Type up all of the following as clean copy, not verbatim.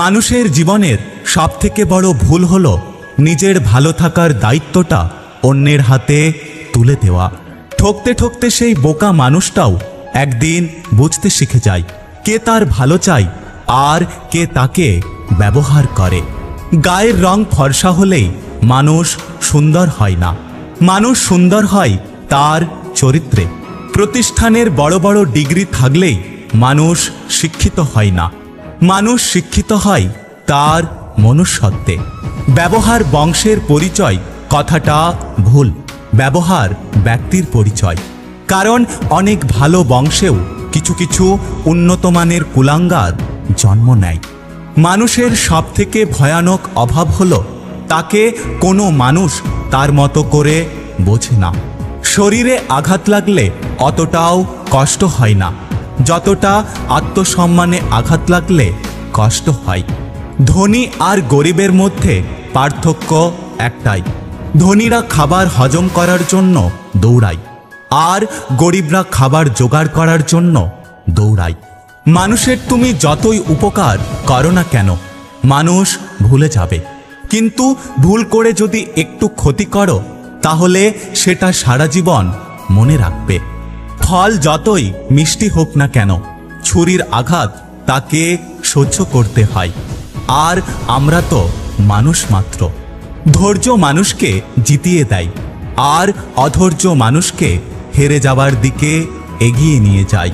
মানুষের জীবনের সবথেকে বড় ভুল হলো নিজের ভালো থাকার দায়িত্বটা অন্যের হাতে তুলে দেওয়া। ঠকতে ঠকতে সেই বোকা মানুষটাও একদিন বুঝতে শিখে যায় কে তার ভালো চায় আর কে তাকে ব্যবহার করে। গায়ের রং ফর্সা হলেই মানুষ সুন্দর হয় না, মানুষ সুন্দর হয় তার চরিত্রে। প্রতিষ্ঠানের বড় বড় ডিগ্রি থাকলেই মানুষ শিক্ষিত হয় না, মানুষ শিক্ষিত হয় তার মনুষ্যত্বে। ব্যবহার বংশের পরিচয় কথাটা ভুল, ব্যবহার ব্যক্তির পরিচয়। কারণ অনেক ভালো বংশেও কিছু কিছু উন্নতমানের কুলাঙ্গার জন্ম নেয়। মানুষের সবথেকে ভয়ানক অভাব হলো তাকে কোনো মানুষ তার মতো করে বোঝে না। শরীরে আঘাত লাগলে অতটাও কষ্ট হয় না যতটা আত্মসম্মানে আঘাত লাগলে কষ্ট হয়। ধনী আর গরিবের মধ্যে পার্থক্য একটাই, ধনীরা খাবার হজম করার জন্য দৌড়ায় আর গরিবরা খাবার জোগাড় করার জন্য দৌড়ায়। মানুষের তুমি যতই উপকার করো না কেন মানুষ ভুলে যাবে, কিন্তু ভুল করে যদি একটু ক্ষতি করো তাহলে সেটা সারা জীবন মনে রাখবে। ফল যতই মিষ্টি হোক না কেন ছুরির আঘাত তাকে সহ্য করতে হয়, আর আমরা তো মানুষ মাত্র। ধৈর্য মানুষকে জিতিয়ে দেয় আর অধৈর্য মানুষকে হেরে যাওয়ার দিকে এগিয়ে নিয়ে যায়।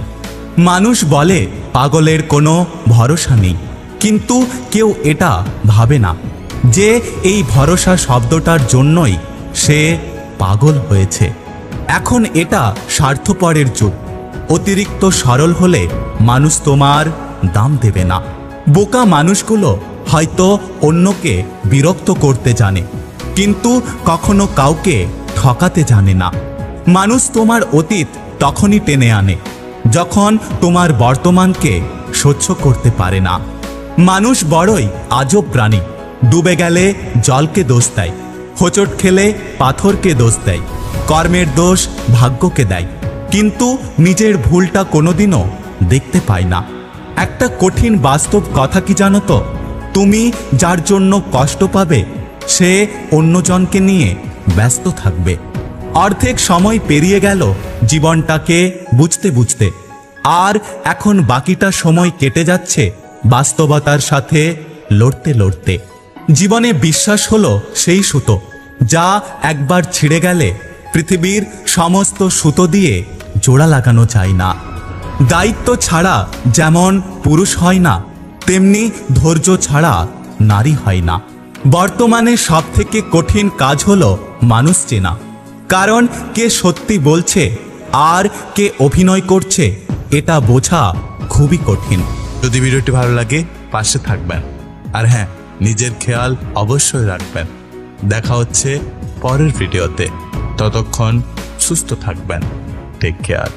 মানুষ বলে পাগলের কোনো ভরসা নেই, কিন্তু কেউ এটা ভাবে না যে এই ভরসা শব্দটার জন্যই সে পাগল হয়েছে। এখন এটা স্বার্থপরের যুগ, অতিরিক্ত সরল হলে মানুষ তোমার দাম দেবে না। বোকা মানুষগুলো হয়তো অন্যকে বিরক্ত করতে জানে, কিন্তু কখনো কাউকে ঠকাতে জানে না। মানুষ তোমার অতীত তখনই টেনে আনে যখন তোমার বর্তমানকে সহ্য করতে পারে না। মানুষ বড়ই আজব প্রাণী, ডুবে গেলে জলকে দোষ দেয়, হোঁচট খেলে পাথরকে দোষ দেয়, কর্মের দোষ ভাগ্যকে দেয়, কিন্তু নিজের ভুলটা কোনোদিনও দেখতে পায় না। একটা কঠিন বাস্তব কথা কি জানো তো, তুমি যার জন্য কষ্ট পাবে সে অন্যজনকে নিয়ে ব্যস্ত থাকবে। অর্ধেক সময় পেরিয়ে গেল জীবনটাকে বুঝতে বুঝতে, আর এখন বাকিটা সময় কেটে যাচ্ছে বাস্তবতার সাথে লড়তে লড়তে। জীবনে বিশ্বাস হলো সেই সুতো যা একবার ছিঁড়ে গেলে পৃথিবীর সমস্ত সুতো দিয়ে জোড়া লাগানো যায় না। দায়িত্ব ছাড়া যেমন পুরুষ হয় না, তেমনি ধৈর্য ছাড়া নারী হয় না। বর্তমানে সবথেকে কঠিন কাজ হলো মানুষ চেনা, কারণ কে সত্যি বলছে আর কে অভিনয় করছে এটা বোঝা খুবই কঠিন। যদি ভিডিওটি ভালো লাগে পাশে থাকবেন, আর হ্যাঁ, নিজের খেয়াল অবশ্যই রাখবেন। দেখা হচ্ছে পরের ভিডিওতে, ততক্ষণ সুস্থ থাকবেন। Take care.